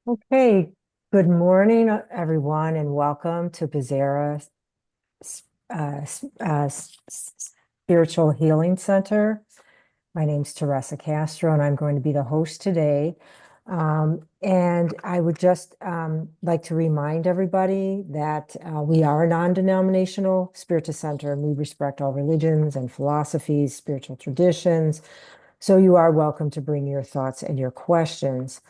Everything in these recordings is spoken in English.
Okay, good morning, everyone, and welcome to Bizarra Spiritual Healing Center. My name's Teresa Castro, and I'm going to be the host today. And I would just like to remind everybody that we are a non-denominational spiritist center, and we respect all religions and philosophies, spiritual traditions. So you are welcome to bring your thoughts and your questions.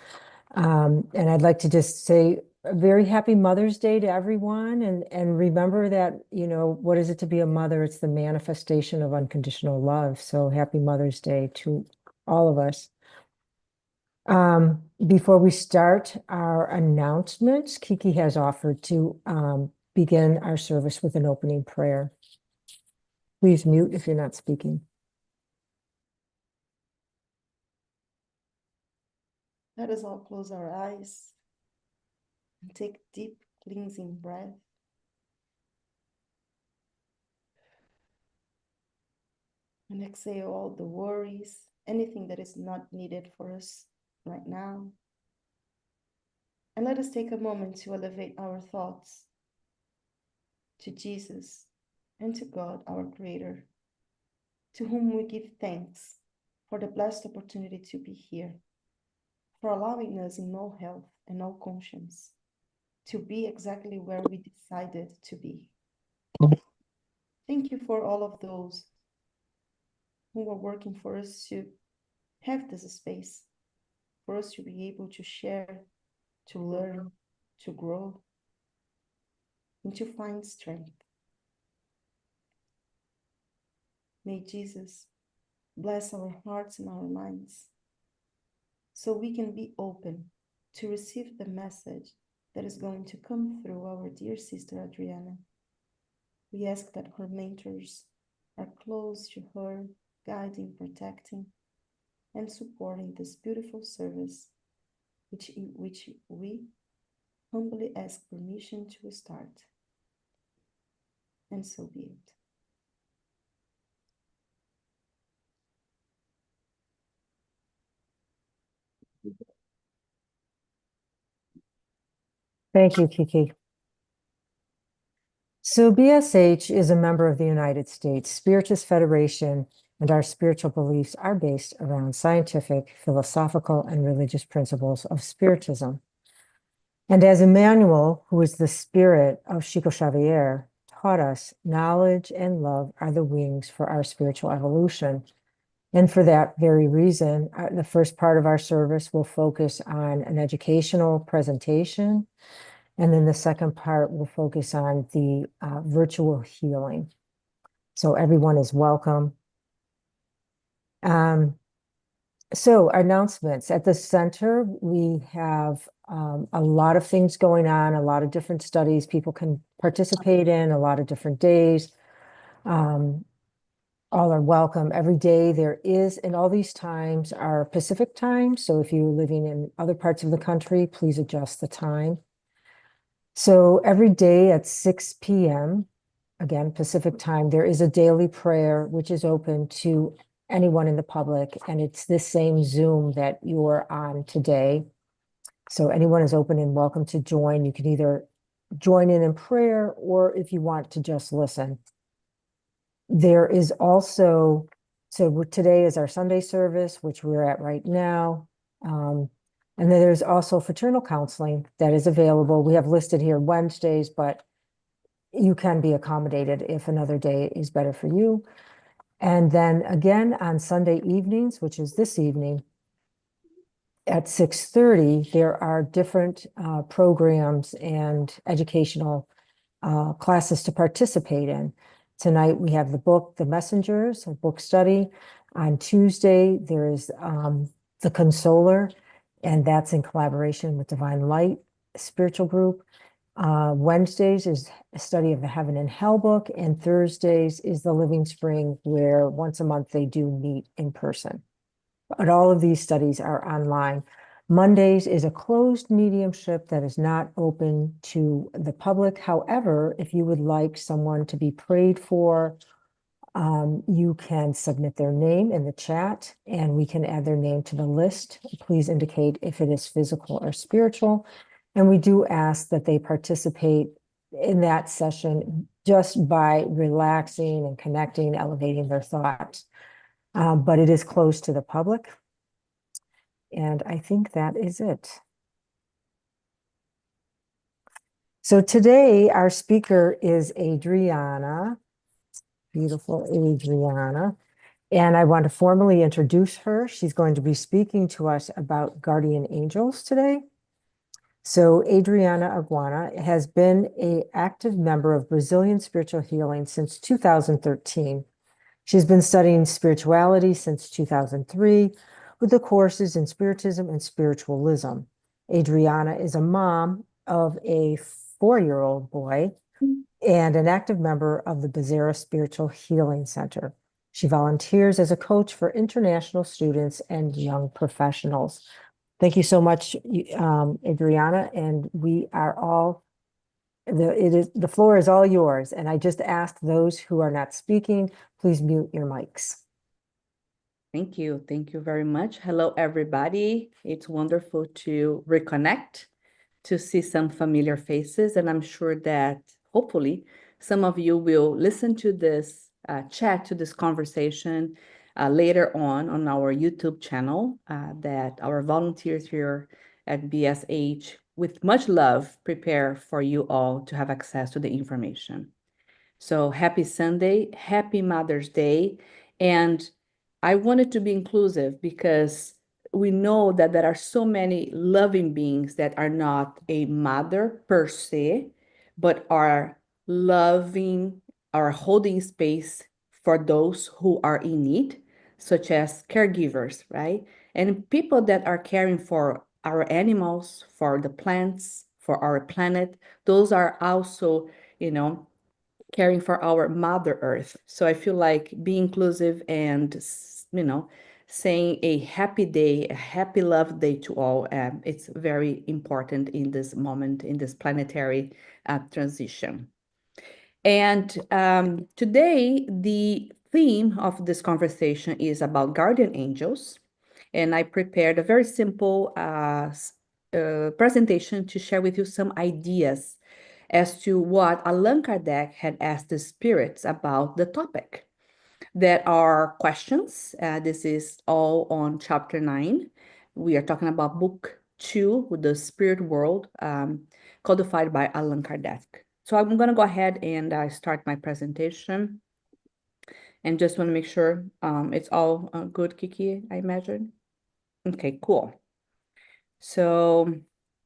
And I'd like to just say a very happy Mother's Day to everyone. And remember that, what is it to be a mother? It's the manifestation of unconditional love. So happy Mother's Day to all of us. Before we start our announcements, Kiki has offered to begin our service with an opening prayer. Please mute if you're not speaking. Let us all close our eyes and take deep cleansing breath. And exhale all the worries, anything that is not needed for us right now. And let us take a moment to elevate our thoughts to Jesus and to God, our Creator, to whom we give thanks for the blessed opportunity to be here, for allowing us in all health and all conscience to be exactly where we decided to be. Thank you for all of those who are working for us to have this space, for us to be able to share, to learn, to grow, and to find strength. May Jesus bless our hearts and our minds so we can be open to receive the message that is going to come through our dear sister Adriana. We ask that her mentors are close to her, guiding, protecting, and supporting this beautiful service, which we humbly ask permission to start. And so be it. Thank you, Kiki. So BSH is a member of the United States Spiritist Federation, and our spiritual beliefs are based around scientific, philosophical, and religious principles of Spiritism. And as Emmanuel, who is the spirit of Chico Xavier, taught us, knowledge and love are the wings for our spiritual evolution. And for that very reason, the first part of our service will focus on an educational presentation. And then the second part will focus on the virtual healing. So everyone is welcome. So announcements. At the center, we have a lot of things going on, a lot of different studies people can participate in, a lot of different days. All are welcome. Every day there is, and all these times are Pacific time. So if you're living in other parts of the country, please adjust the time. So every day at 6 p.m., again, Pacific time, there is a daily prayer, which is open to anyone in the public. And it's this same Zoom that you're on today. So anyone is open and welcome to join. You can either join in prayer, or if you want to just listen. There is also, so today is our Sunday service, which we're at right now. And then there's also fraternal counseling that is available. We have listed here Wednesdays, but you can be accommodated if another day is better for you. And then again on Sunday evenings, which is this evening at 6:30, there are different programs and educational classes to participate in. Tonight we have the book, The Messengers, a book study. On Tuesday, there is The Consoler, and that's in collaboration with Divine Light Spiritual Group. Wednesdays is a study of the Heaven and Hell book, and Thursdays is the Living Spring, where once a month they do meet in person. But all of these studies are online. Mondays is a closed mediumship that is not open to the public. However, if you would like someone to be prayed for, You can submit their name in the chat and we can add their name to the list. Please indicate if it is physical or spiritual. And we do ask that they participate in that session just by relaxing and connecting, elevating their thoughts. But it is closed to the public. And I think that is it. So today our speaker is Adriana, beautiful Adriana. And I want to formally introduce her. She's going to be speaking to us about guardian angels today. So Adriana Aguena has been an active member of Brazilian spiritual healing since 2013. She's been studying spirituality since 2003 with the courses in Spiritism and Spiritualism. Adriana is a mom of a 4-year-old boy and an active member of the Bezerra Spiritual Healing Center. She volunteers as a coach for international students and young professionals. Thank you so much, Adriana, and we are all, the floor is all yours. And I just asked those who are not speaking, please mute your mics. Thank you. Thank you very much. Hello, everybody. It's wonderful to reconnect, to see some familiar faces, and I'm sure that hopefully some of you will listen to this chat, to this conversation later on our YouTube channel that our volunteers here at BSH, with much love, prepare for you all to have access to the information. So happy Sunday, happy Mother's Day. And I wanted to be inclusive because we know that there are so many loving beings that are not a mother per se, but are loving or holding space for those who are in need, such as caregivers, right? And people that are caring for our animals, for the plants, for our planet. Those are also, caring for our Mother Earth. So I feel like being inclusive and, saying a happy day, a happy love day to all, it's very important in this moment, in this planetary transition. And today, the theme of this conversation is about guardian angels. And I prepared a very simple presentation to share with you some ideas as to what Allan Kardec had asked the spirits about the topic. There are questions. This is all on chapter 9. We are talking about book 2, with the spirit world, codified by Allan Kardec. So I'm going to go ahead and start my presentation. And just want to make sure it's all good, Kiki, I imagine. Okay, cool. So,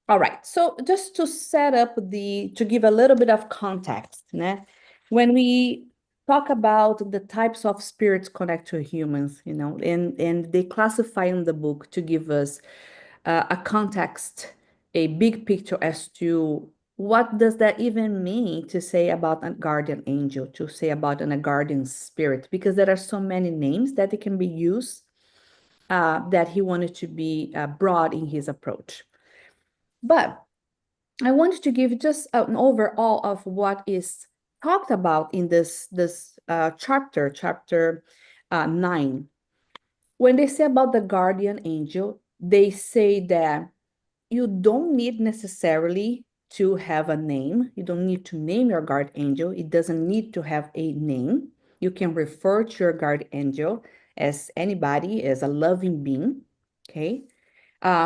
all right. So just to set up to give a little bit of context, né? When we talk about the types of spirits connect to humans, and they classify in the book to give us a context, a big picture as to what does that even mean to say about a guardian angel, to say about a guardian spirit, because there are so many names that it can be used that he wanted to be broad in his approach. But I wanted to give just an overall of what is talked about in this chapter 9. When they say about the guardian angel, they say that you don't need necessarily to have a name. You don't need to name your guard angel. It doesn't need to have a name. You can refer to your guard angel as anybody, as a loving being, okay?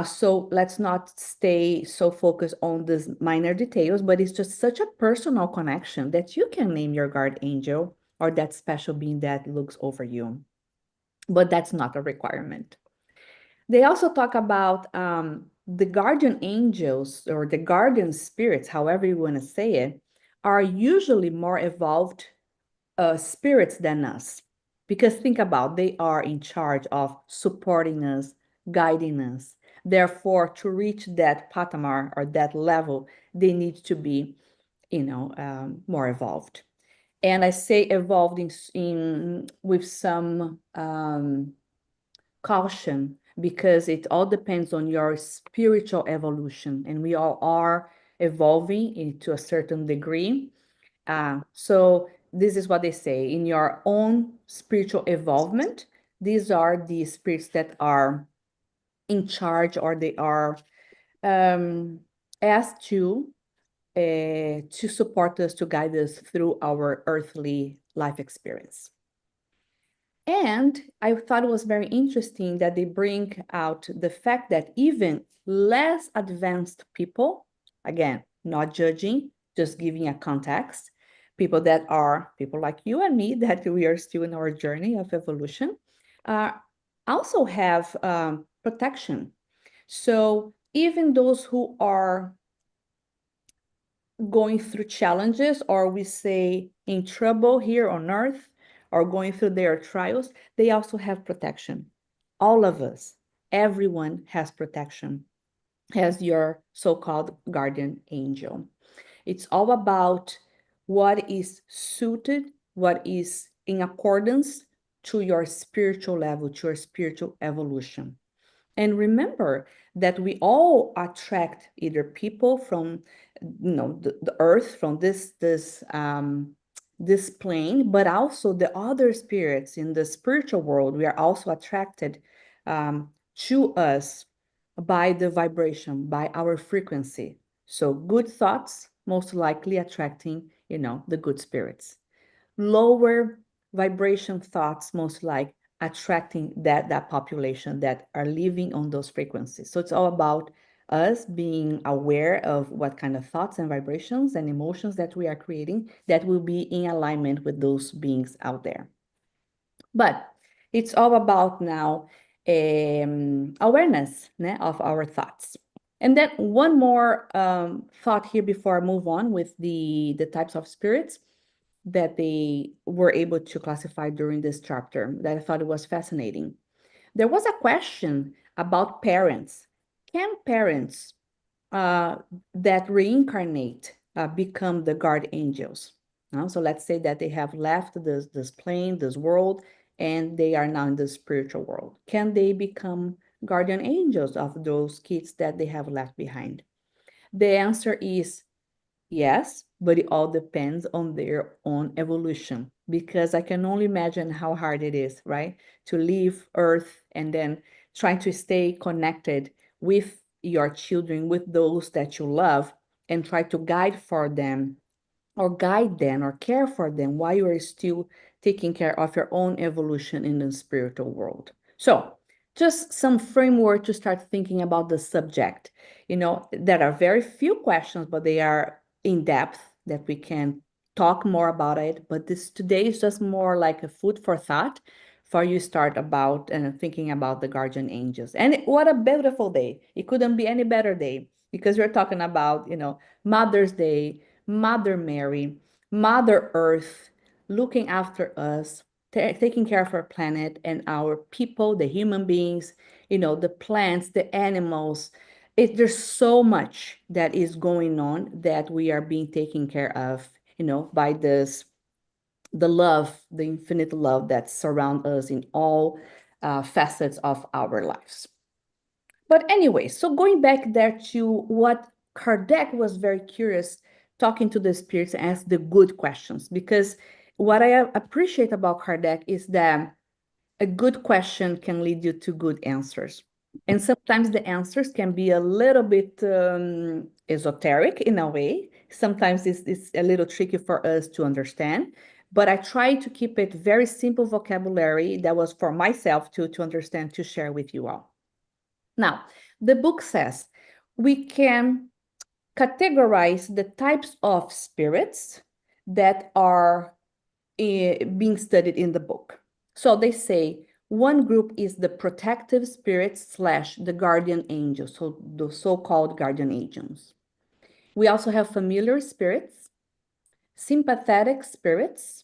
So let's not stay so focused on these minor details, but it's just such a personal connection that you can name your guard angel or that special being that looks over you. But that's not a requirement. They also talk about the guardian angels or the guardian spirits, however you want to say it, are usually more evolved spirits than us. Because think about, they are in charge of supporting us, guiding us. Therefore, to reach that patamar or that level, they need to be, more evolved. And I say evolved with some caution, because it all depends on your spiritual evolution, and we all are evolving to a certain degree. So this is what they say, in your own spiritual evolvement, these are the spirits that are in charge, or they are asked to support us, to guide us through our earthly life experience. And I thought it was very interesting that they bring out the fact that even less advanced people, again, not judging, just giving a context, people that are people like you and me, that we are still in our journey of evolution, also have protection. So even those who are going through challenges, or we say in trouble here on earth, or going through their trials, they also have protection. All of us, everyone has protection, has your so-called guardian angel. It's all about what is suited, what is in accordance to your spiritual level, to your spiritual evolution. And remember that we all attract either people from, the earth, from this plane, but also the other spirits in the spiritual world. We are also attracted to us by the vibration, by our frequency. So good thoughts most likely attracting, the good spirits. Lower vibration thoughts most like attracting that population that are living on those frequencies. So it's all about us being aware of what kind of thoughts and vibrations and emotions that we are creating that will be in alignment with those beings out there. But it's all about now awareness of our thoughts. And then one more thought here before I move on with the types of spirits that they were able to classify during this chapter that I thought it was fascinating. There was a question about parents. Can parents that reincarnate become the guard angels? So let's say that they have left this plane, this world, and they are now in the spiritual world. Can they become guardian angels of those kids that they have left behind? The answer is yes, but it all depends on their own evolution, because I can only imagine how hard it is, right? To leave Earth and then try to stay connected with your children, with those that you love, and try to guide them or care for them while you are still taking care of your own evolution in the spiritual world. So just some framework to start thinking about the subject. There are very few questions, but they are in depth that we can talk more about it. But this today is just more like a food for thought for you start about and thinking about the guardian angels. And what a beautiful day. It couldn't be any better day, because we're talking about, Mother's Day, Mother Mary, Mother Earth, looking after us, taking care of our planet and our people, the human beings, the plants, the animals. There's so much that is going on that we are being taken care of, by the love, the infinite love that surrounds us in all facets of our lives. But anyway, so going back there to what Kardec was very curious, talking to the spirits, and ask the good questions, because what I appreciate about Kardec is that a good question can lead you to good answers. And sometimes the answers can be a little bit esoteric in a way. Sometimes it's a little tricky for us to understand. But I try to keep it very simple vocabulary that was for myself to understand, to share with you all. Now, the book says we can categorize the types of spirits that are being studied in the book. So they say one group is the protective spirits / the guardian angels, so the so-called guardian angels. We also have familiar spirits, sympathetic spirits,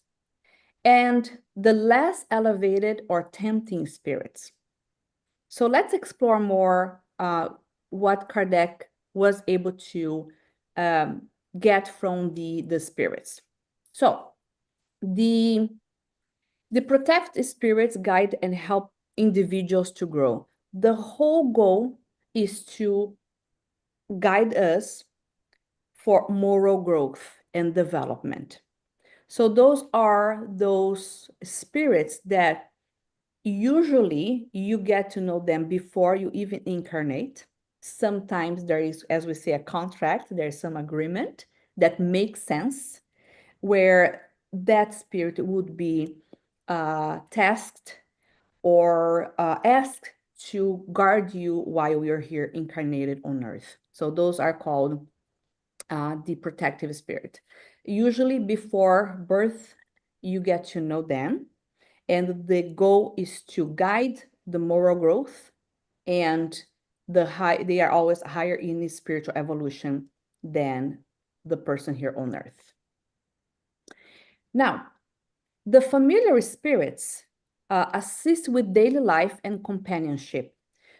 and the less elevated or tempting spirits. So let's explore more what Kardec was able to get from the spirits. So the protective spirits guide and help individuals to grow. The whole goal is to guide us for moral growth and development. So those are those spirits that usually you get to know them before you even incarnate. Sometimes there is, as we say, a contract, there's some agreement that makes sense, where that spirit would be tasked or asked to guard you while you're here incarnated on earth. So those are called the protective spirit. Usually before birth, you get to know them, and the goal is to guide the moral growth, and they are always higher in the spiritual evolution than the person here on earth. Now, the familiar spirits assist with daily life and companionship.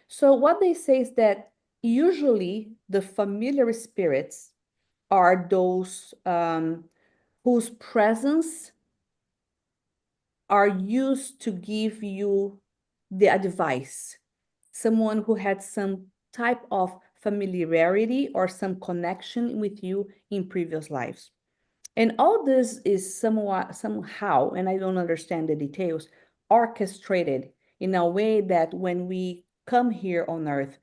So what they say is that usually the familiar spirits are those whose presence are used to give you the advice. Someone who had some type of familiarity or some connection with you in previous lives. And all this is somehow, and I don't understand the details, orchestrated in a way that when we come here on earth,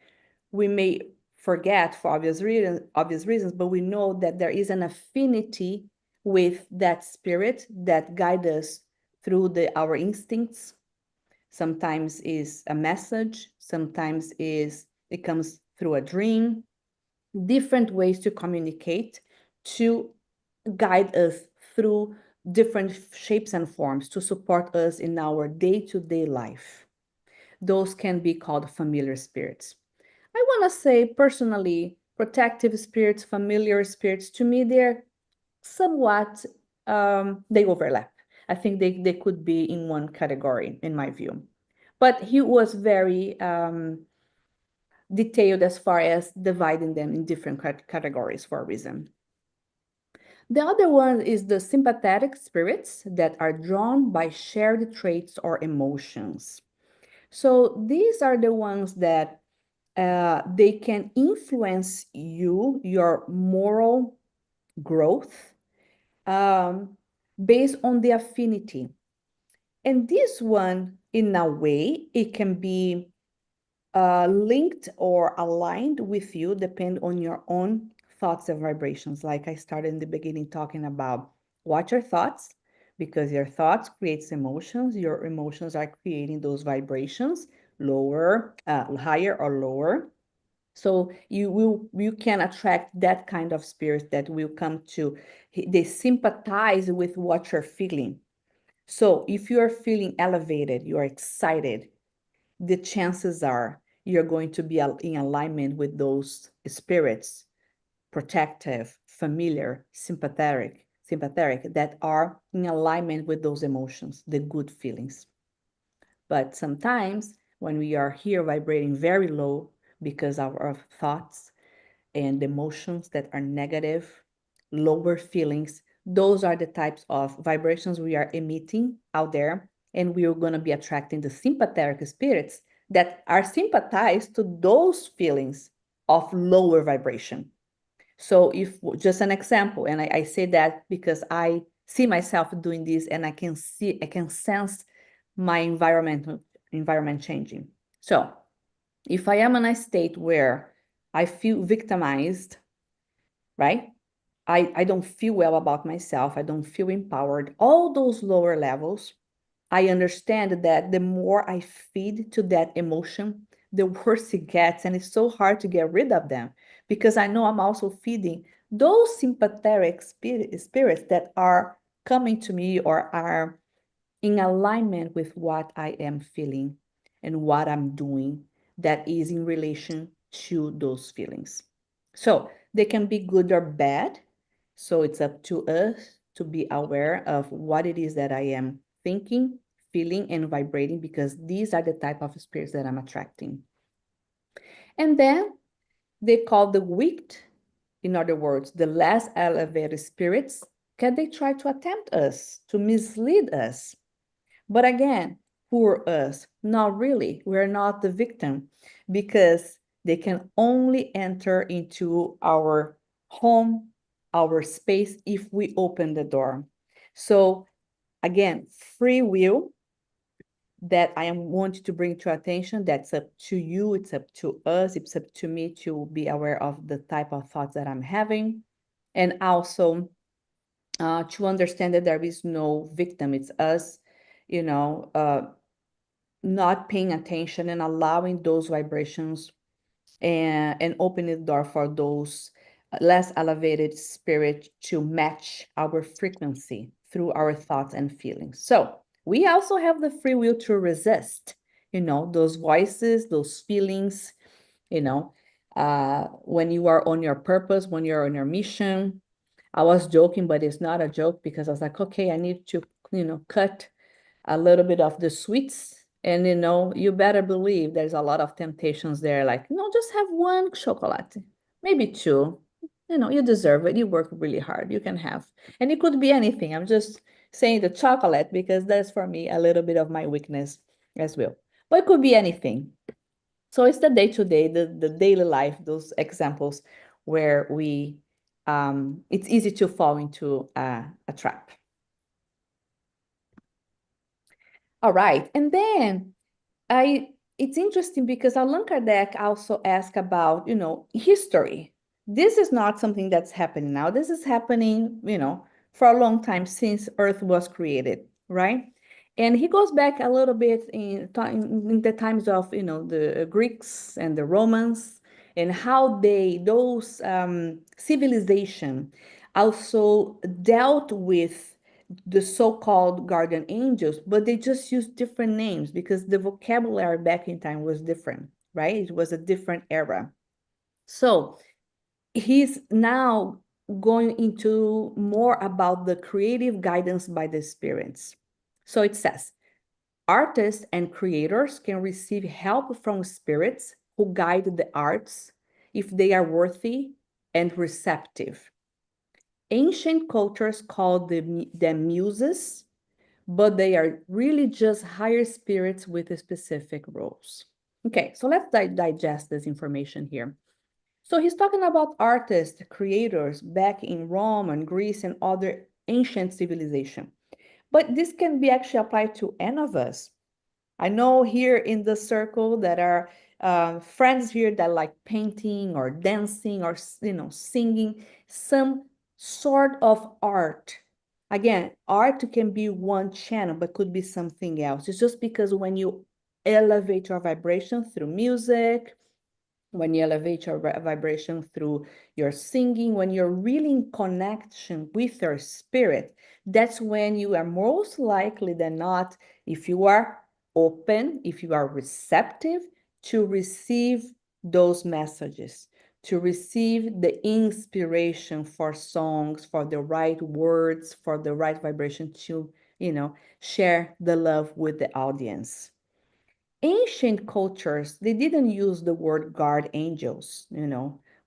we may forget for obvious reasons, but we know that there is an affinity with that spirit that guides us through our instincts. Sometimes is a message, sometimes it comes through a dream, different ways to communicate, to guide us through different shapes and forms to support us in our day-to-day life. Those can be called familiar spirits. I want to say personally, protective spirits, familiar spirits, to me, they're somewhat, they overlap. I think they could be in one category, in my view. But he was very detailed as far as dividing them in different categories for a reason. The other one is the sympathetic spirits that are drawn by shared traits or emotions. So these are the ones that they can influence you, your moral growth, based on the affinity. And this one, in a way, it can be linked or aligned with you, depend on your own thoughts and vibrations. Like I started in the beginning talking about, watch your thoughts, because your thoughts creates emotions. Your emotions are creating those vibrations, lower, higher or lower. So you can attract that kind of spirit that will come to, they sympathize with what you're feeling. So if you are feeling elevated, you are excited, the chances are you're going to be in alignment with those spirits, protective, familiar, sympathetic, that are in alignment with those emotions, the good feelings. But sometimes when we are here vibrating very low because of our thoughts and emotions that are negative, lower feelings, those are the types of vibrations we are emitting out there. And we are going to be attracting the sympathetic spirits that are sympathized to those feelings of lower vibration. So if just an example, and I say that because I see myself doing this, and I can sense my environment changing. So if I am in a state where I feel victimized, right? I don't feel well about myself. I don't feel empowered. All those lower levels, I understand that the more I feed to that emotion, the worse it gets. And it's so hard to get rid of them, because I know I'm also feeding those sympathetic spirits that are coming to me or are in alignment with what I am feeling and what I'm doing that is in relation to those feelings. So they can be good or bad. So it's up to us to be aware of what it is that I am thinking, feeling, and vibrating, because these are the type of spirits that I'm attracting. And then they call the weak, in other words, the less elevated spirits, can they try to attempt us, to mislead us. But again, poor us, not really. We're not the victim, because they can only enter into our home, our space, if we open the door. So again, free will that I am wanting to bring to attention, that's up to you, it's up to us, it's up to me to be aware of the type of thoughts that I'm having. And also to understand that there is no victim, it's us, not paying attention and allowing those vibrations and opening the door for those less elevated spirit to match our frequency through our thoughts and feelings. So we also have the free will to resist, those voices, those feelings, when you are on your purpose, when you're on your mission. I was joking, but it's not a joke because I was like, okay, I need to, cut a little bit of the sweets. And, you better believe there's a lot of temptations there. Like, just have one chocolate, maybe two. You deserve it. You work really hard. You can have. And it could be anything. I'm just saying the chocolate because that's for me a little bit of my weakness as well. But it could be anything. So it's the day-to-day, the daily life, those examples where it's easy to fall into a trap. All right. And then it's interesting because Allan Kardec also asked about, history. This is not something that's happening now. This is happening, for a long time since Earth was created, right? And he goes back a little bit in the times of, the Greeks and the Romans and how those civilization also dealt with the so-called guardian angels, but they just used different names because the vocabulary back in time was different, right? It was a different era. So he's now going into more about the creative guidance by the spirits. So it says, artists and creators can receive help from spirits who guide the arts if they are worthy and receptive. Ancient cultures called them muses, but they are really just higher spirits with specific roles. Okay, so let's digest this information here. So he's talking about artists, creators back in Rome and Greece and other ancient civilization. But this can be actually applied to any of us. I know here in the circle that are friends here that like painting or dancing or singing, some sort of art. Again, art can be one channel, but could be something else. It's just because when you elevate your vibration through music, when you elevate your vibration through your singing, when you're really in connection with your spirit, that's when you are most likely than not, if you are open, if you are receptive to receive those messages, to receive the inspiration for songs, for the right words, for the right vibration to, share the love with the audience. Ancient cultures, they didn't use the word guard angels,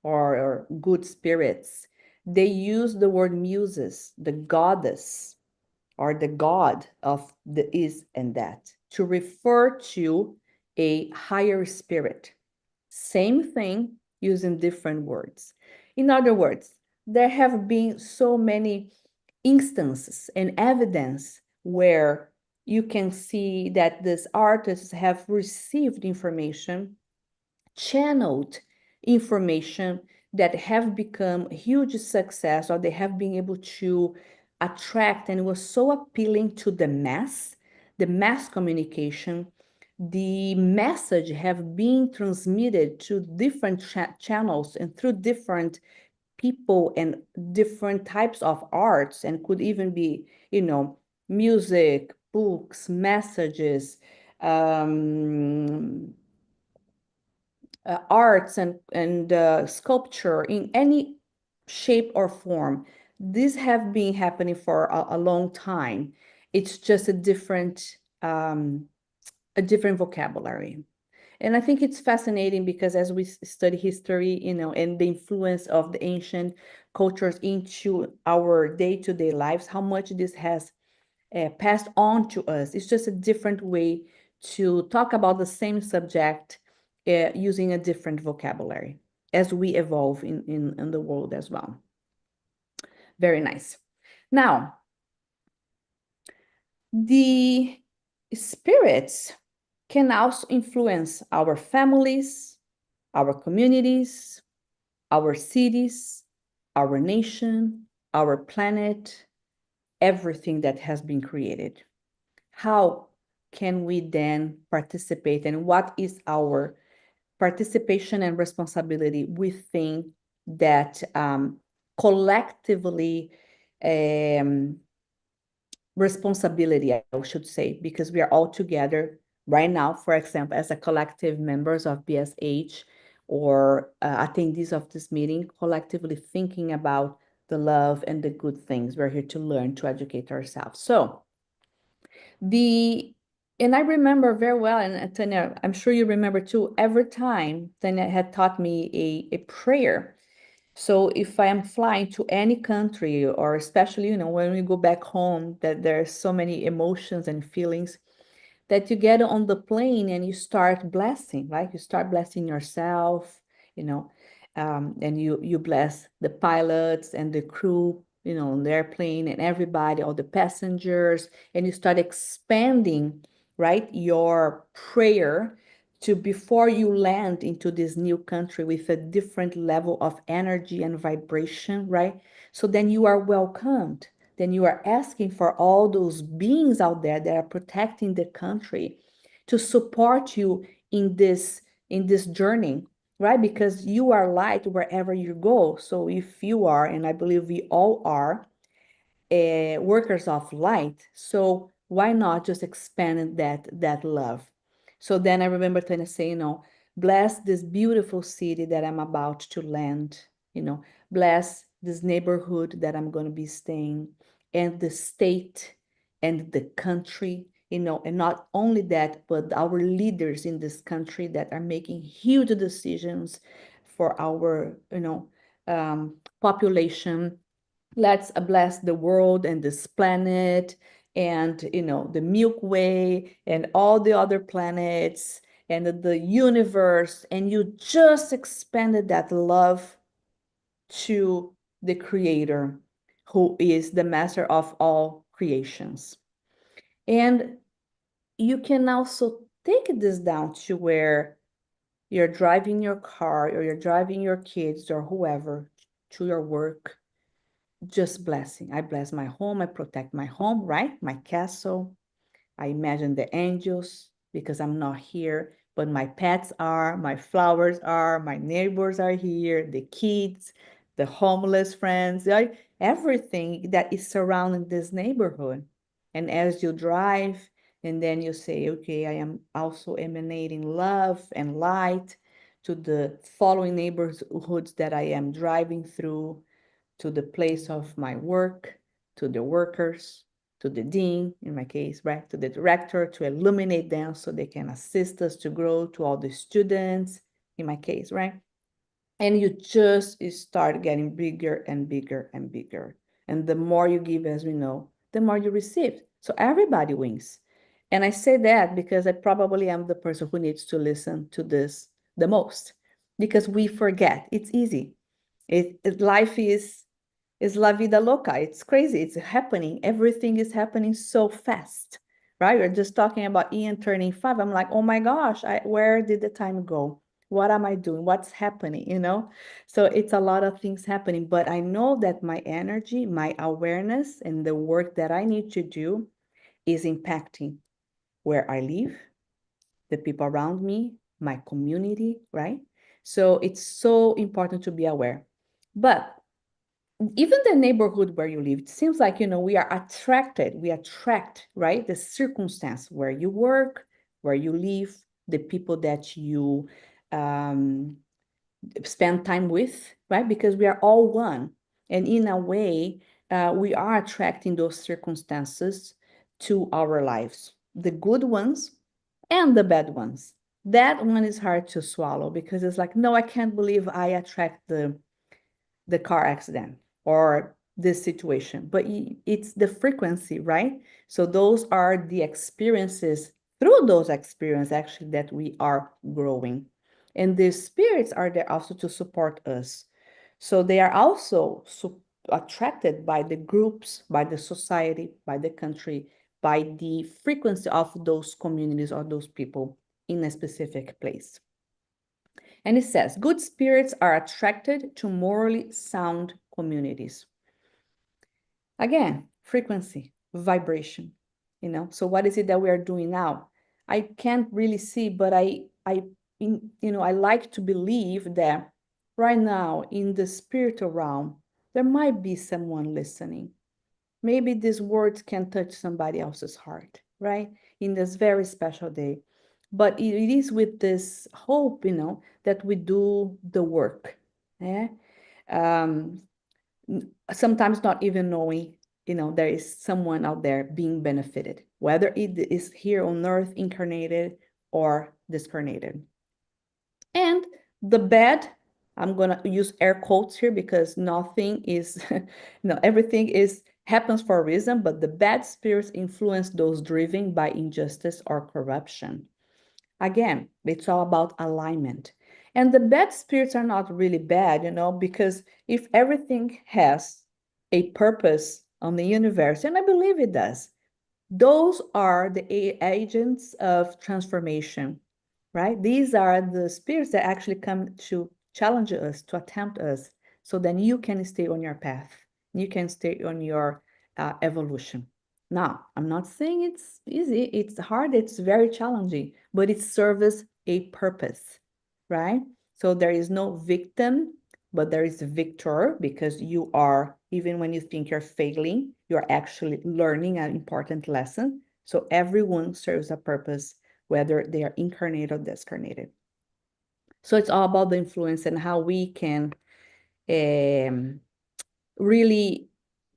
or good spirits. They used the word muses, the goddess, or the god of the is and that, to refer to a higher spirit. Same thing, using different words. In other words, there have been so many instances and evidence where you can see that these artists have received information, channeled information that have become huge success, or they have been able to attract, and it was so appealing to the mass communication. The message have been transmitted to different channels and through different people and different types of arts, and could even be, music, books, messages, arts and sculpture in any shape or form. These have been happening for a long time. It's just a different vocabulary. And I think it's fascinating because as we study history, and the influence of the ancient cultures into our day-to-day lives, how much this has passed on to us. It's just a different way to talk about the same subject using a different vocabulary as we evolve in the world as well. Very nice. Now, The spirits can also influence our families, our communities, our cities, our nation, our planet, everything that has been created. How can we then participate, and what is our participation and responsibility within that collectively um, responsibility, I should say, because we are all together right now, for example, as a collective members of BSH or attendees of this meeting, collectively thinking about the love and the good things. We're here to learn, to educate ourselves. So and I remember very well, and Tanya, I'm sure you remember too, every time Tanya had taught me a prayer. So if I am flying to any country, or especially, when we go back home, that there's so many emotions and feelings that you get on the plane and you start blessing, right? You start blessing yourself, you know, and you bless the pilots and the crew, on the airplane, and everybody, all the passengers, and you start expanding, right, your prayer to before you land into this new country with a different level of energy and vibration, right? So then you are welcomed, then you are asking for all those beings out there that are protecting the country to support you in this journey, right? Because you are light wherever you go. So if you are, and I believe we all are, workers of light, so why not just expand that love? So then I remember Tanya saying, bless this beautiful city that I'm about to land, bless this neighborhood that I'm going to be staying, and the state and the country, and not only that, but our leaders in this country that are making huge decisions for our, population. Let's bless the world and this planet, and the Milky Way and all the other planets and the universe, and you just expanded that love to the Creator, who is the master of all creations. And you can also take this down to where you're driving your car, or you're driving your kids or whoever to your work, just blessing. I bless my home. I protect my home, right? My castle. I imagine the angels because I'm not here, but my pets are, my flowers are, my neighbors are here, the kids, the homeless friends, right? Everything that is surrounding this neighborhood. And as you drive, and then you say, okay, I am also emanating love and light to the following neighborhoods that I am driving through, to the place of my work, to the workers, to the dean, in my case, right, to the director, to illuminate them so they can assist us to grow, to all the students, in my case, right? And you just start getting bigger and bigger and bigger. And the more you give, as we know, the more you receive. So everybody wins. And I say that because I probably am the person who needs to listen to this the most, because we forget. It's easy. Life is la vida loca. It's crazy. It's happening. Everything is happening so fast, right? We're just talking about Ian turning 5. I'm like, oh my gosh, where did the time go? What am I doing? What's happening? So it's a lot of things happening, but I know that my energy, my awareness, and the work that I need to do is impacting where I live, the people around me, my community, right? So it's so important to be aware. But even the neighborhood where you live, it seems like, we attract, right? The circumstance where you work, where you live, the people that you um, spend time with, right? Because we are all one. And in a way, we are attracting those circumstances to our lives, the good ones and the bad ones. That one is hard to swallow because it's like, no, I can't believe I attract the car accident or this situation, but it's the frequency, right? So those are the experiences, through those experiences actually, that we are growing. And the spirits are there also to support us. So they are also attracted by the groups, by the society, by the country, by the frequency of those communities or those people in a specific place. And it says, good spirits are attracted to morally sound communities. Again, frequency, vibration, you know. So what is it that we are doing now? I can't really see, but I like to believe that right now in the spiritual realm, there might be someone listening. Maybe these words can touch somebody else's heart, right? In this very special day. But it is with this hope, you know, that we do the work. Yeah. Sometimes not even knowing, you know, there is someone out there being benefited, whether it is here on earth incarnated or discarnated. And the bad, I'm gonna use air quotes here because nothing is, everything is happens for a reason, but the bad spirits influence those driven by injustice or corruption. Again, it's all about alignment. And the bad spirits are not really bad, you know, because if everything has a purpose on the universe, and I believe it does, those are the agents of transformation, right? These are the spirits that actually come to challenge us, to attempt us, so then you can stay on your path. You can stay on your evolution. Now, I'm not saying it's easy, it's hard, it's very challenging, but it serves a purpose, right? So there is no victim, but there is a victor, because you are, even when you think you're failing, you're actually learning an important lesson. So everyone serves a purpose, whether they are incarnated or discarnated. So it's all about the influence and how we can really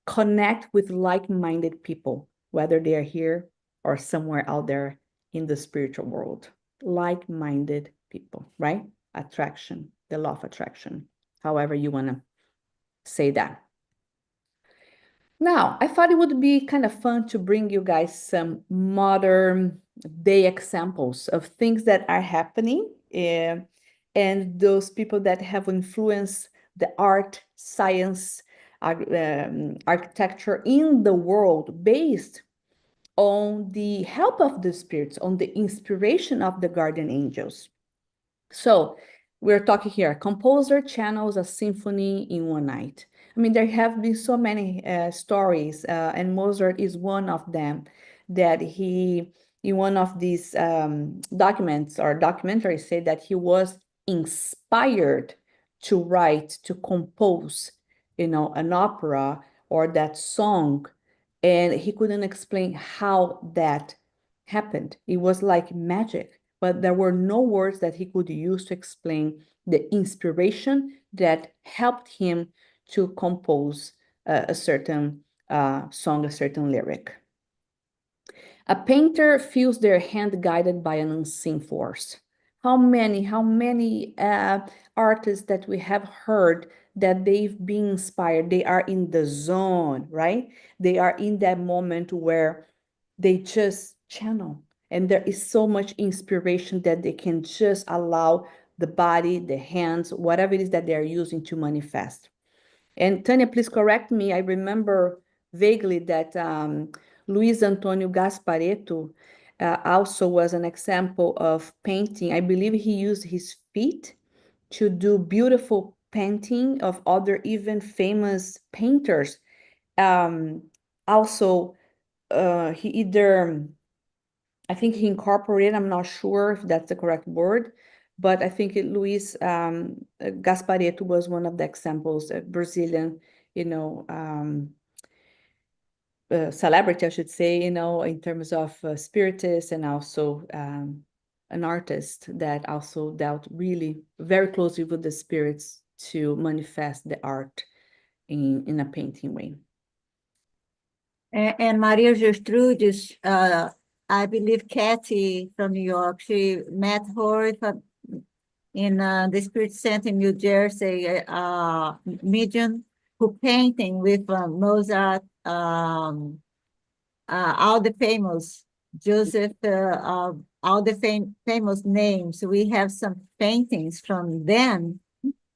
connect with like-minded people, whether they are here or somewhere out there in the spiritual world. Like-minded people, right? Attraction, the law of attraction, however you want to say that. Now, I thought it would be kind of fun to bring you guys some modern day examples of things that are happening, and those people that have influenced the art, science, architecture in the world based on the help of the spirits, on the inspiration of the guardian angels. So we're talking here, a composer channels a symphony in one night. I mean, there have been so many stories, and Mozart is one of them, that he, in one of these documents or documentaries, said that he was inspired to write, to compose, you know, an opera or that song, and he couldn't explain how that happened. It was like magic, but there were no words that he could use to explain the inspiration that helped him to compose a certain song, a certain lyric. A painter feels their hand guided by an unseen force. How many artists that we have heard that they've been inspired, they are in the zone, right? They are in that moment where they just channel, and there is so much inspiration that they can just allow the body, the hands, whatever it is that they're using to manifest. And Tanya, please correct me. I remember vaguely that Luis Antonio Gasparetto also was an example of painting. I believe he used his feet to do beautiful painting of other even famous painters. Also, he either, I think he incorporated, I'm not sure if that's the correct word, but I think Luis Gasparetto was one of the examples, a Brazilian, celebrity, I should say, in terms of spiritist, and also an artist that also dealt really very closely with the spirits to manifest the art in a painting way. And Maria Gertrudes, I believe Kathy from New York, she met her in the Spirit Center in New Jersey, medium who painting with Mozart, all the famous Joseph, all the famous names. We have some paintings from them,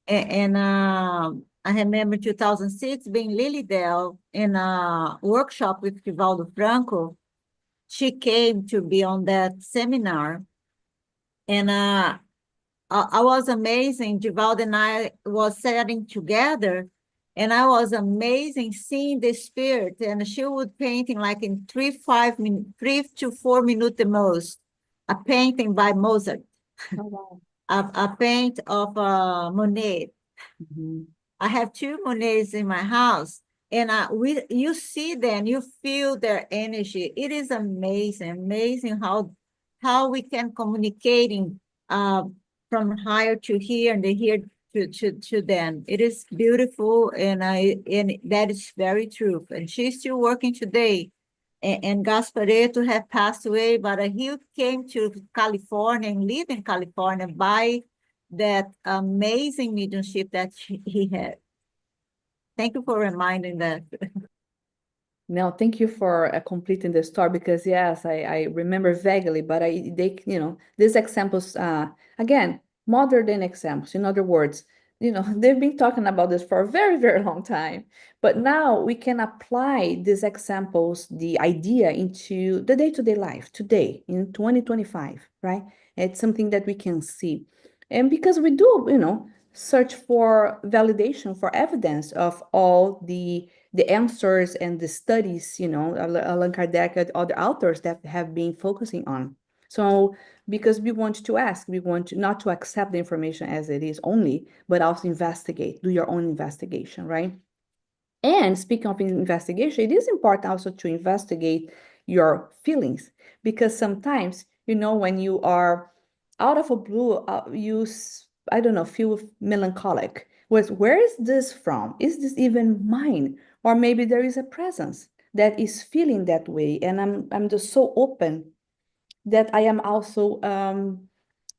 and I remember 2006 being Lilydale in a workshop with Rivaldo Franco, she came to be on that seminar, and I was amazing. Givaldo and I was sitting together, and I was amazing seeing the spirit. And she would painting like in 3 to 4 minutes the most. A painting by Mozart, Oh, wow. a paint of Monet. Mhm. I have two Monets in my house, and you see them, you feel their energy. It is amazing, amazing how we can communicating uh, from higher to here and the here to them. It is beautiful, and that is very true. And she's still working today. And Gasparetto had passed away, but he came to California and lived in California by that amazing mediumship that he had. Thank you for reminding that. No, thank you for completing the story because yes, I remember vaguely, but these examples again, modern examples. In other words, they've been talking about this for a very, very long time. But now we can apply these examples, the idea into the day-to-day life today in 2025, right? It's something that we can see. And because we do, search for validation, for evidence of all the answers and the studies, Allan Kardec and other authors that have been focusing on. So, because we want to ask, we want to not to accept the information as it is only, but also investigate, do your own investigation, right? And speaking of investigation, it is important also to investigate your feelings because sometimes, when you are out of a blue, I don't know, feel melancholic. Where is this from? Is this even mine? Or maybe there is a presence that is feeling that way, and I'm just so open that I am also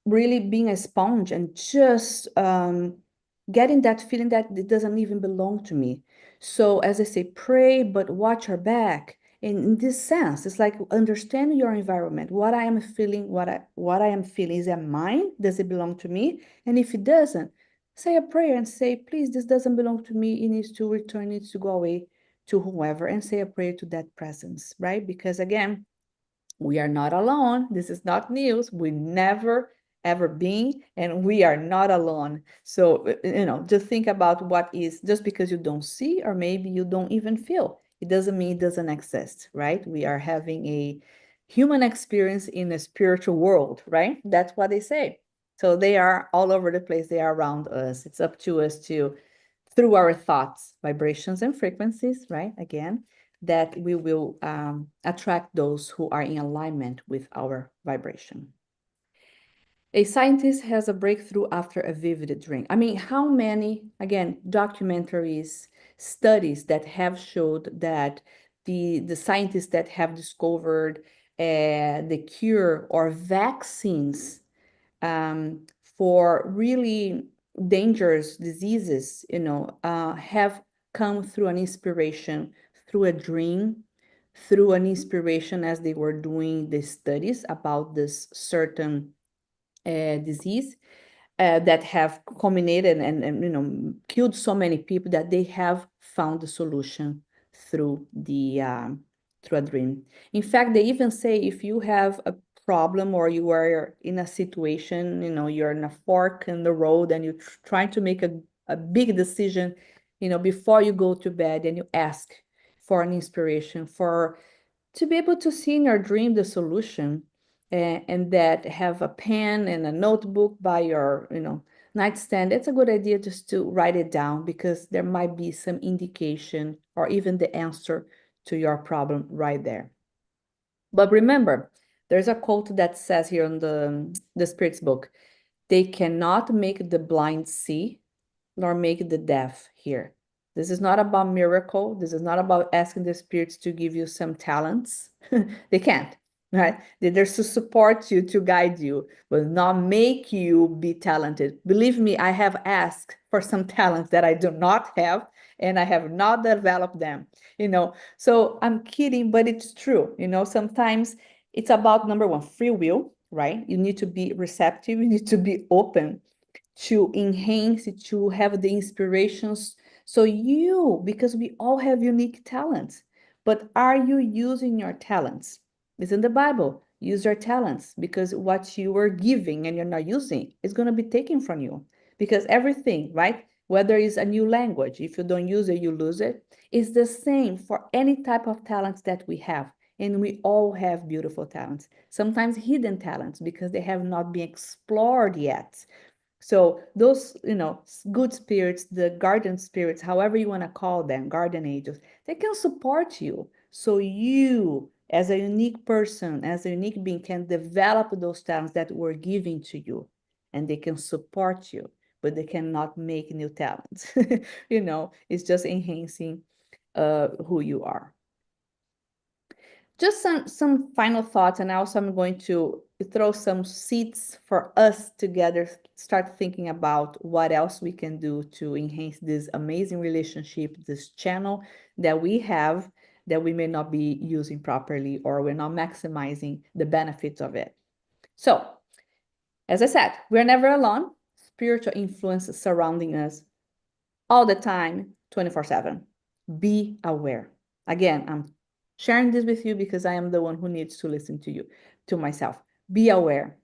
really being a sponge and just getting that feeling that it doesn't even belong to me. So, as I say, pray, but watch your back. And in this sense, it's like understand your environment. What I am feeling, what I am feeling, is it mine? Does it belong to me? And if it doesn't, say a prayer and say, please, this doesn't belong to me. It needs to return, it needs to go away to whoever, and say a prayer to that presence, right? Because again, we are not alone. This is not news. We never ever been, and we are not alone. So, just think about what is just because you don't see, or maybe you don't even feel. It doesn't mean it doesn't exist, right? We are having a human experience in a spiritual world, right? That's what they say. So they are all over the place. They are around us. It's up to us to, through our thoughts, vibrations, and frequencies, right? Again, that we will attract those who are in alignment with our vibration. A scientist has a breakthrough after a vivid dream. I mean, how many, again, documentaries, studies that have showed that the scientists that have discovered the cure or vaccines for really dangerous diseases, have come through an inspiration, through a dream, through an inspiration as they were doing the studies about this certain disease that have culminated and killed so many people that they have found the solution through through a dream. In fact, they even say if you have a problem or you are in a situation, you're in a fork in the road and you're trying to make a big decision, before you go to bed, and you ask for an inspiration for to be able to see in your dream the solution, and that have a pen and a notebook by your nightstand. It's a good idea just to write it down because there might be some indication or even the answer to your problem right there. But remember, there's a quote that says here on the Spirit's book, they cannot make the blind see nor make the deaf hear. This is not about miracle. This is not about asking the spirits to give you some talents. They can't, right? They're there to support you, to guide you, but not make you be talented. Believe me, I have asked for some talents that I do not have, and I have not developed them, So I'm kidding, but it's true. Sometimes it's about number one, free will, right? You need to be receptive, you need to be open to enhance, to have the inspirations. So because we all have unique talents, but are you using your talents? It's in the Bible. Use your talents, because what you are giving and you're not using is going to be taken from you. Because everything, right? Whether it's a new language, if you don't use it, you lose it. It's the same for any type of talents that we have. And we all have beautiful talents, sometimes hidden talents because they have not been explored yet. So those, good spirits, the garden spirits, however you want to call them, guardian angels, they can support you. So you, as a unique person, as a unique being, can develop those talents that were given to you, and they can support you, but they cannot make new talents. It's just enhancing who you are. Just some final thoughts, and also I'm going to throw some seeds for us together, start thinking about what else we can do to enhance this amazing relationship, this channel that we have that we may not be using properly, or we're not maximizing the benefits of it. So, as I said, we're never alone. Spiritual influence surrounding us all the time, 24/7. Be aware. Again, I'm sharing this with you because I am the one who needs to listen to you, to myself. Be aware.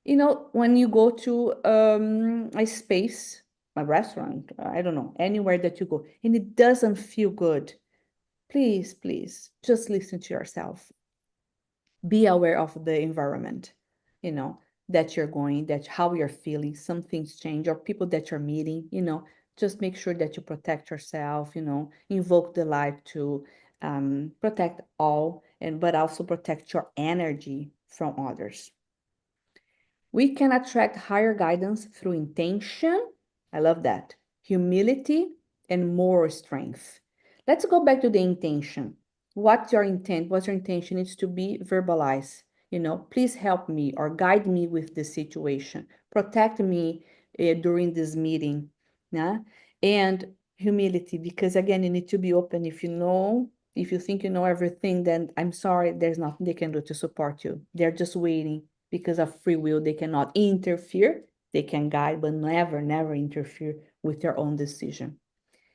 When you go to a space, a restaurant, I don't know, anywhere that you go, and it doesn't feel good, please, please, just listen to yourself. Be aware of the environment, that you're going, that how you're feeling, some things change, or people that you're meeting, just make sure that you protect yourself, invoke the light to protect all, but also protect your energy from others. We can attract higher guidance through intention. I love that. Humility and more strength. Let's go back to the intention. What's your intent? What's your intention? It's to be verbalized. Please help me or guide me with this situation. Protect me during this meeting. Yeah? And humility, because again, you need to be open. If you think you know everything, then I'm sorry, there's nothing they can do to support you. They're just waiting. Because of free will, they cannot interfere. They can guide, but never, never interfere with your own decision.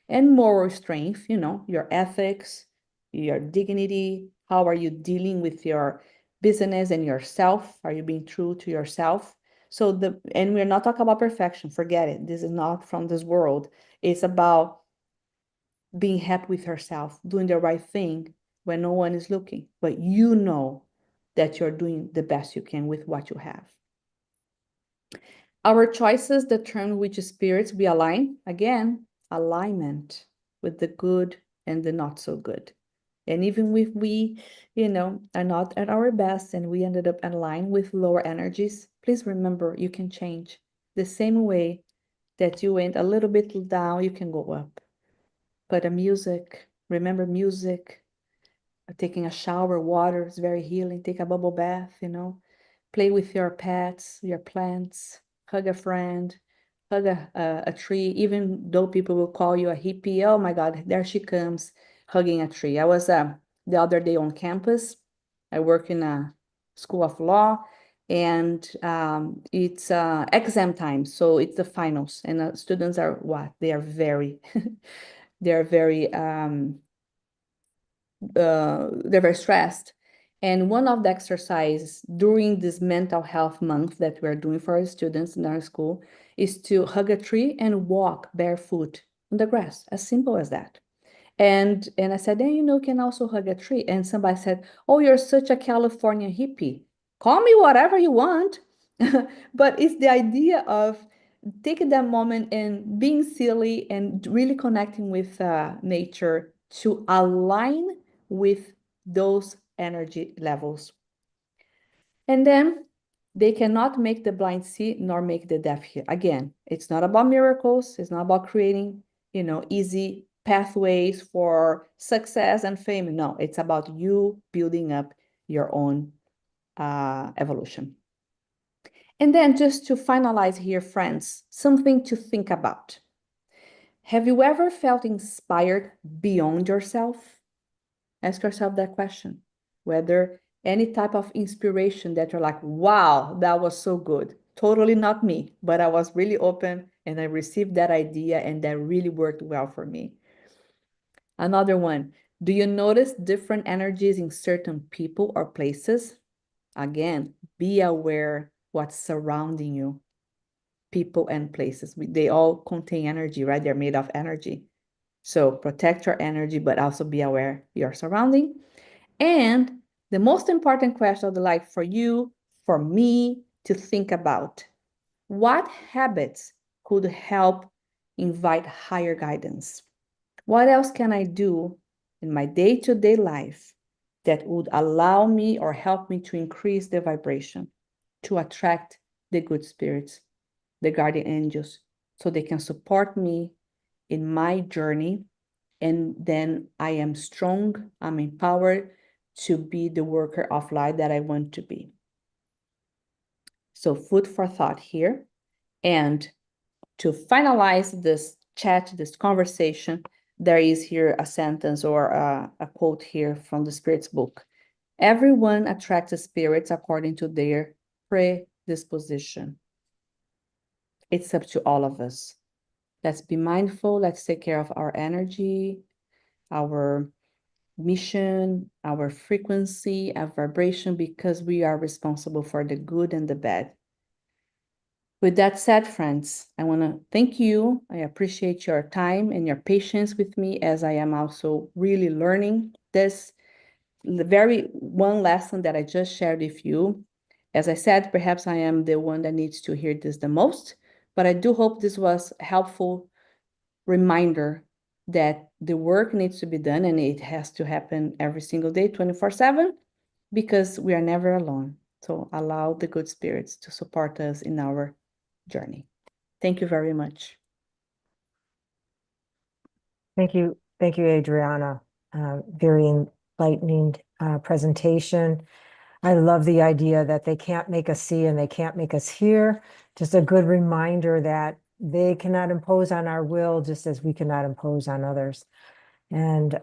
And moral strength, your ethics, your dignity. How are you dealing with your business and yourself? Are you being true to yourself? And we're not talking about perfection. Forget it. This is not from this world. It's about being happy with yourself, doing the right thing when no one is looking, but you know that you're doing the best you can with what you have. Our choices determine which spirits we align. Again, alignment with the good and the not so good. And even if we, are not at our best and we ended up aligned with lower energies, please remember you can change. The same way that you went a little bit down, you can go up. But remember music, taking a shower, water is very healing. Take a bubble bath, play with your pets, your plants, hug a friend, hug a tree, even though people will call you a hippie. Oh my God, there she comes hugging a tree. I was the other day on campus. I work in a school of law, and it's exam time. So it's the finals, and students are what? They are very, they're very, they're very stressed. And one of the exercises during this mental health month that we're doing for our students in our school is to hug a tree and walk barefoot on the grass, as simple as that. And I said, hey, can also hug a tree. And somebody said, oh, you're such a California hippie. Call me whatever you want. But it's the idea of taking that moment and being silly and really connecting with nature to align with those energy levels. And then they cannot make the blind see nor make the deaf hear. Again, it's not about miracles. It's not about creating, easy pathways for success and fame. No, it's about you building up your own evolution. And then just to finalize here, friends, something to think about. Have you ever felt inspired beyond yourself? Ask yourself that question. Whether any type of inspiration that you're like, wow, that was so good. Totally not me, but I was really open and I received that idea and that really worked well for me. Another one, Do you notice different energies in certain people or places? Again, be aware what's surrounding you. People and places, they all contain energy, right? They're made of energy. So protect your energy, but also be aware your surrounding. And the most important question I'd like for you, for me to think about, what habits could help invite higher guidance? What else can I do in my day-to-day life that would allow me or help me to increase the vibration, to attract the good spirits, the guardian angels, so they can support me in my journey? And then I am strong, I'm empowered to be the worker of light that I want to be. So food for thought here. And to finalize this chat, this conversation, there is here a sentence or a quote here from the Spirit's book. Everyone attracts spirits according to their predisposition. It's up to all of us. Let's be mindful. Let's take care of our energy, our mission, our frequency, our vibration, because we are responsible for the good and the bad. With that said, friends, I want to thank you. I appreciate your time and your patience with me as I am also really learning this very one lesson that I just shared with you. As I said, perhaps I am the one that needs to hear this the most, but I do hope this was a helpful reminder that the work needs to be done and it has to happen every single day, 24/7, because we are never alone. So allow the good spirits to support us in our journey. Thank you very much. Thank you, Adriana. Very enlightening presentation. I love the idea that they can't make us see and they can't make us hear. Just a good reminder that they cannot impose on our will, just as we cannot impose on others. And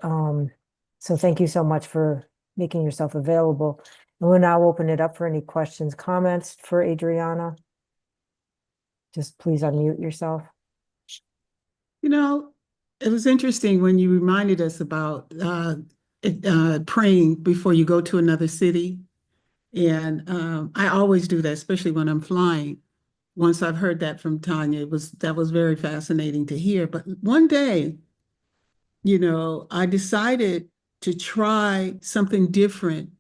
so thank you so much for making yourself available. And we'll now open it up for any questions, comments for Adriana. Just please unmute yourself. It was interesting when you reminded us about praying before you go to another city. And I always do that, especially when I'm flying. Once I've heard that from Tanya, that was very fascinating to hear. But one day, I decided to try something different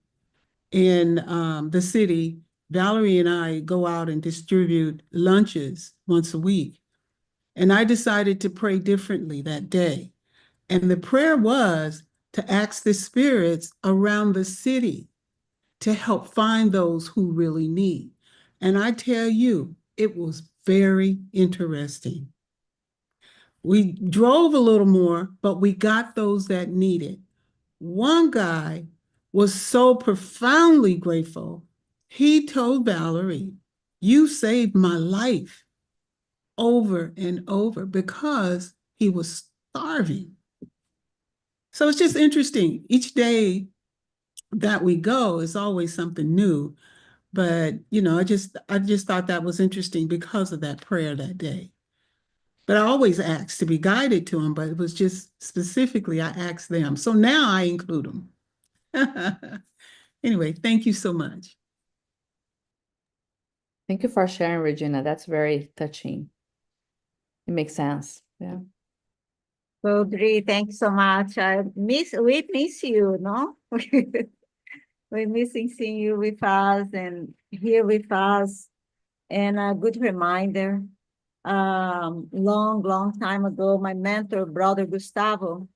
in the city. Valerie and I go out and distribute lunches once a week. And I decided to pray differently that day. And the prayer was to ask the spirits around the city to help find those who really need. And I tell you, it was very interesting. We drove a little more, but we got those that needed. One guy was so profoundly grateful. He told Valerie, "You saved my life," over and over, because he was starving. So it's just interesting. Each day that we go is always something new. But, I just thought that was interesting because of that prayer that day. But I always ask to be guided to them, but it was just specifically I asked them. So now I include them. Anyway, thank you so much. Thank you for sharing, Regina. That's very touching. It makes sense. Yeah. So, Dri, thanks so much. We miss you, no? We're missing seeing you with us and here with us. And a good reminder, long time ago, my mentor, brother Gustavo,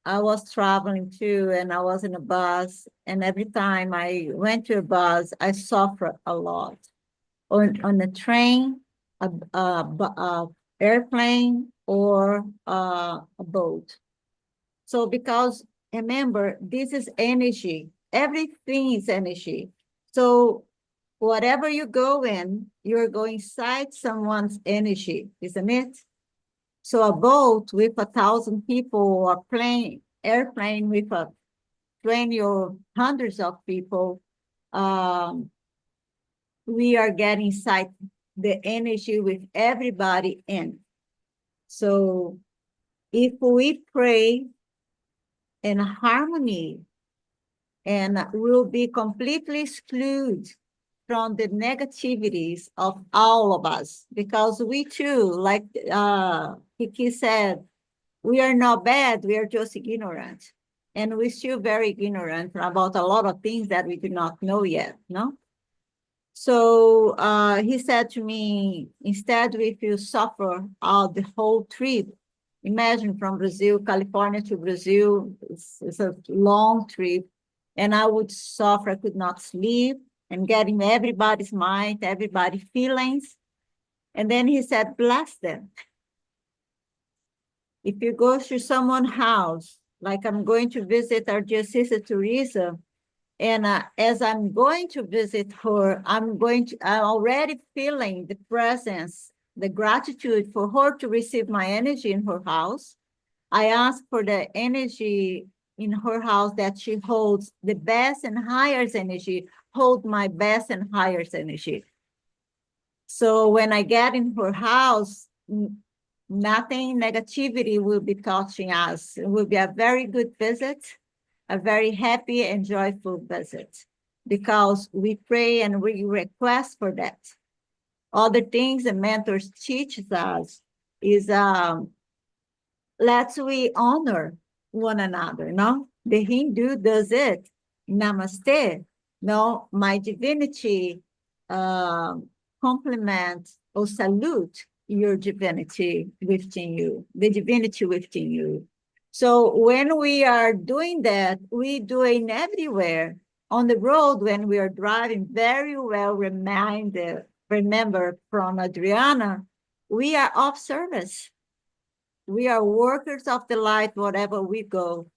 I was traveling too, and I was in a bus, and every time I went to a bus, I suffered a lot. On a train, a airplane, or a boat. So because remember, this is energy. Everything is energy. So whatever you go in, you're going inside someone's energy, isn't it? So a boat with 1,000 people, or airplane with 20 or hundreds of people, we are getting inside the energy with everybody in. So if we pray and harmony, and will be completely excluded from the negativities of all of us, because we too, like Kiki said, we are not bad, we are just ignorant. And we're still very ignorant about a lot of things that we do not know yet, no? So he said to me, instead, if you suffer the whole trip, imagine from Brazil, California to Brazil, it's a long trip, and I would suffer, I could not sleep, and getting everybody's mind, everybody's feelings. And then he said, bless them. If you go to someone's house, like I'm going to visit our dear sister Teresa, and as I'm going to visit her, I'm already feeling the presence, the gratitude for her to receive my energy in her house. I ask for the energy in her house that she holds the best and highest energy, hold my best and highest energy. So when I get in her house, nothing negativity will be touching us. It will be a very good visit, a very happy and joyful visit, because we pray and we request for that. Other things the mentors teach us is let's we honor one another, no? The Hindu does it. Namaste. No, my divinity compliment or salute your divinity within you, the divinity within you. So when we are doing that, we do it everywhere. On the road, when we are driving, very well remember from Adriana, we are of service. We are workers of the light wherever we go.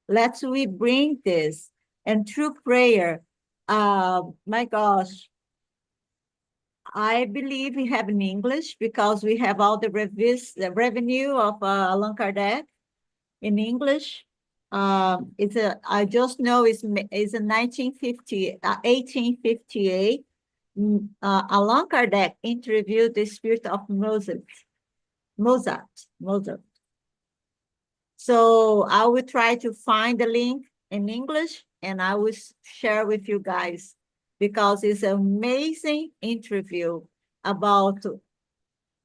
Let's we bring this. And through prayer, my gosh, I believe we have in English because we have all the revenue of Allan Kardec in English. I just know it's in 1858. Allan Kardec interviewed the spirit of Mozart. So I will try to find the link in English and I will share with you guys, because it's an amazing interview about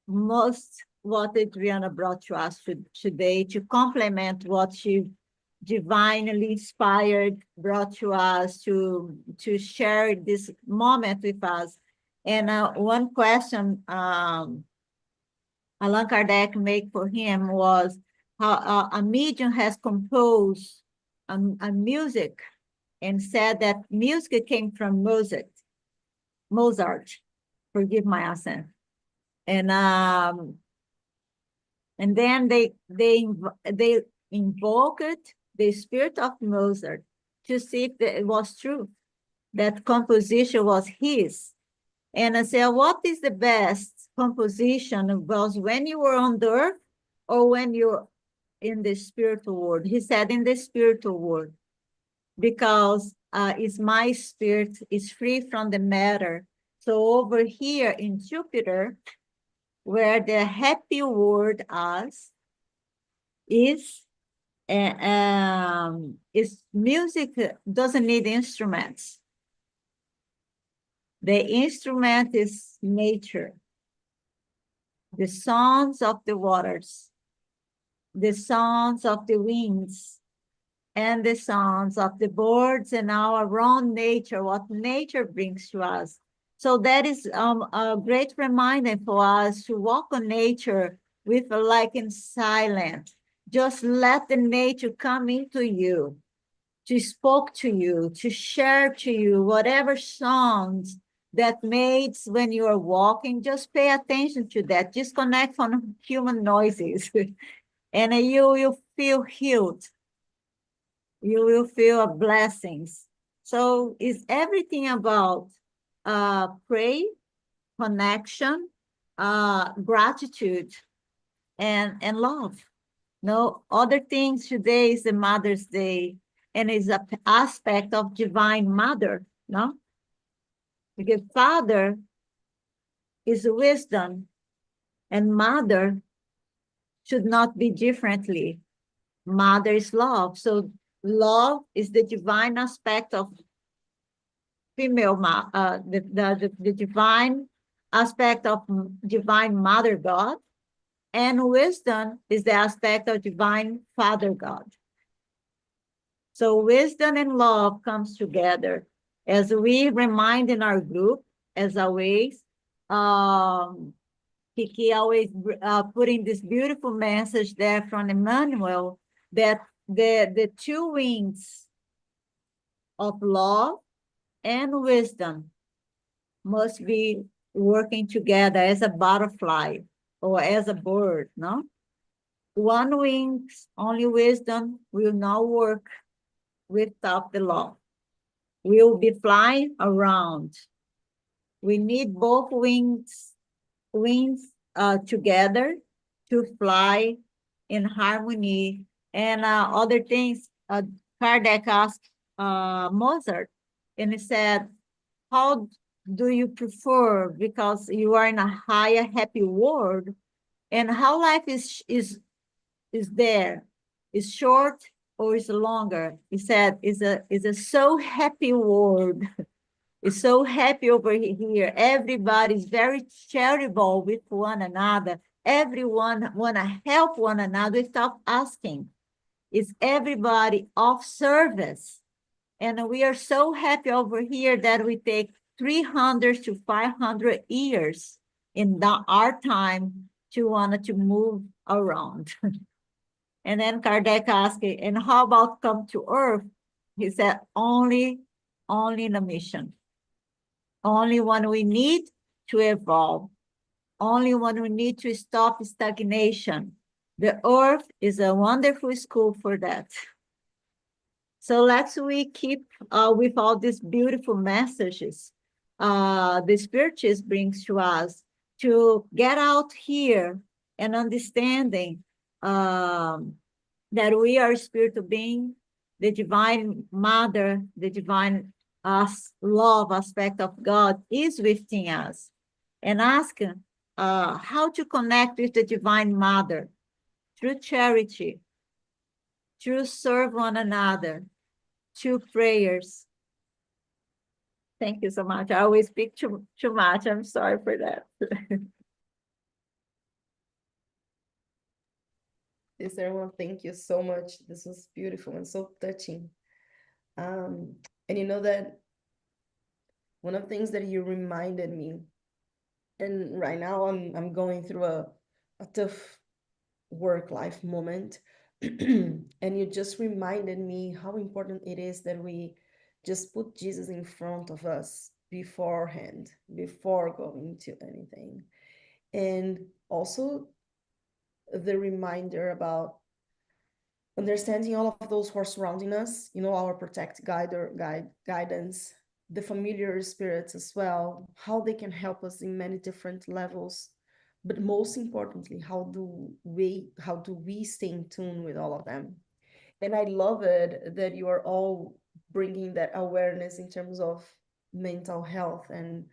most what Adriana brought to us today to complement what she divinely inspired brought to us to share this moment with us. And one question Allan Kardec made for him was how a medium has composed a music and said that music came from Mozart, forgive my accent. And then they invoked the spirit of Mozart to see if it was true, that composition was his. And I said, what is the best composition? Was when you were on the earth or when you're in the spiritual world? He said, in the spiritual world, because it's my spirit is free from the matter. So over here in Jupiter, where the happy word is music doesn't need instruments. The instrument is nature, the sounds of the waters, the sounds of the winds, and the sounds of the birds and our own nature, what nature brings to us. So that is a great reminder for us to walk on nature with like in silence. Just let the nature come into you, to speak to you, to share to you whatever songs that makes when you are walking. Just pay attention to that. Disconnect from human noises, and you will feel healed. You will feel blessings. So it's everything about pray, connection, gratitude, and love. No other things. Today is the Mother's Day, and it's an aspect of Divine Mother, no? Because Father is wisdom, and Mother should not be differently. Mother is love. So love is the divine aspect of the divine aspect of divine Mother God, and wisdom is the aspect of divine Father God. So wisdom and love comes together. As we remind in our group, as always, Kiki always putting this beautiful message there from Emmanuel, that the two wings of love and wisdom must be working together as a butterfly or as a bird, no? One wings, only wisdom will not work without the love. We'll be flying around. We need both wings together to fly in harmony. And other things, Kardec asked Mozart, and he said, how do you prefer, because you are in a higher, happy world, and how life is there? Is short or is longer? He said, is a so happy world. It's so happy over here. Everybody's very charitable with one another. Everyone want to help one another without asking. It's everybody of service. And we are so happy over here that we take 300 to 500 years in our time to want to move around. And then Kardec asked, and how about come to Earth? He said, only in a mission. Only when we need to evolve. Only when we need to stop stagnation. The Earth is a wonderful school for that. So we keep with all these beautiful messages the Spiritualist brings to us to get out here and understanding that we are spiritual being, the divine mother, the divine love aspect of God is within us. And ask how to connect with the divine mother through charity, through serve one another, through prayers. Thank you so much. I always speak too much. I'm sorry for that. Everyone, thank you so much. This was beautiful and so touching. And you know that one of the things that you reminded me, and right now I'm going through a tough work-life moment, and you just reminded me how important it is that we just put Jesus in front of us beforehand, before going to anything. And also the reminder about understanding all of those who are surrounding us, our guidance, the familiar spirits as well, how they can help us in many different levels. But most importantly, how do we stay in tune with all of them? And I love it that you are all bringing that awareness in terms of mental health and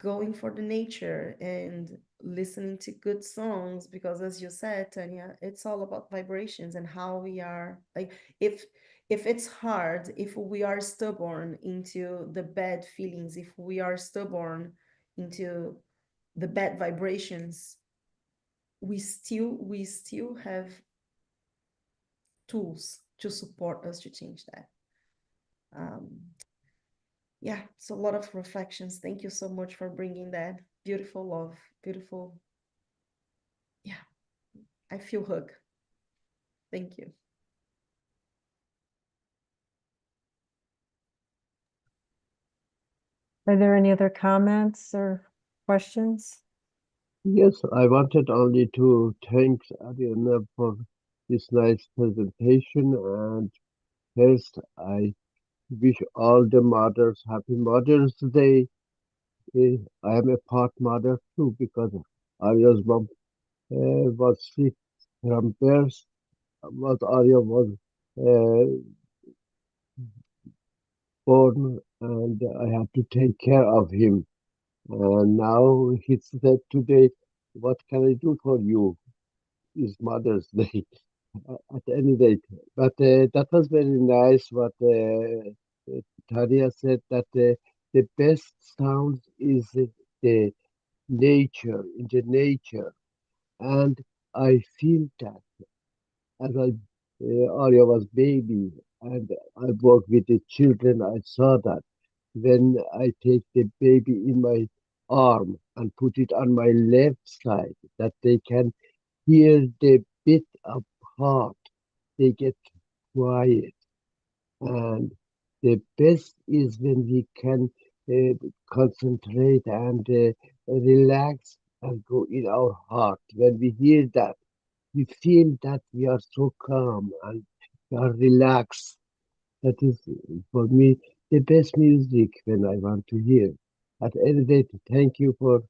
going for the nature and listening to good songs, because as you said, Tanya, it's all about vibrations and how we are, like, if it's hard, if we are stubborn into the bad feelings, if we are stubborn into the bad vibrations, we still have tools to support us to change that. Yeah, it's a lot of reflections. Thank you so much for bringing that beautiful love, beautiful. Yeah, I feel hug. Thank you. Are there any other comments or questions? Yes, I wanted only to thank Adriana for this nice presentation, and first I wish all the mothers happy Mother's Day. I am a part mother too, because Arya's mom was sick from birth. But Arya was uh, born, and I have to take care of him. And now he said today, "What can I do for you? It's Mother's Day." at any rate. But that was very nice what Tanya said, that the best sound is the nature, in the nature. And I feel that as Arya was baby and I work with the children, I saw that when I take the baby in my arm and put it on my left side, that they can hear the beat of heart. They get quiet. And the best is when we can concentrate and relax and go in our heart. When we hear that, we feel that we are so calm and we are relaxed. That is, for me, the best music when I want to hear. At any rate, thank you for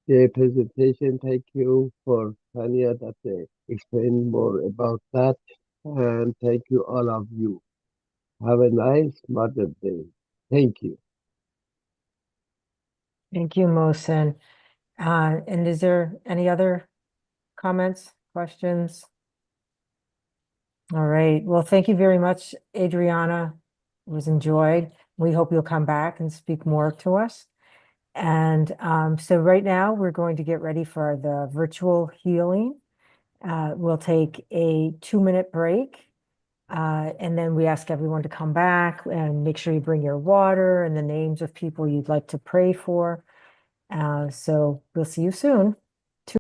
the presentation. Thank you for Tanya that explained more about that. And thank you, all of you. Have a nice Mother's Day. Thank you. Thank you, Mohsen. And is there any other comments, questions? All right. Well, thank you very much, Adriana. It was enjoyed. We hope you'll come back and speak more to us. And so right now we're going to get ready for the virtual healing. We'll take a 2-minute break. And then we ask everyone to come back and make sure you bring your water and the names of people you'd like to pray for. So we'll see you soon.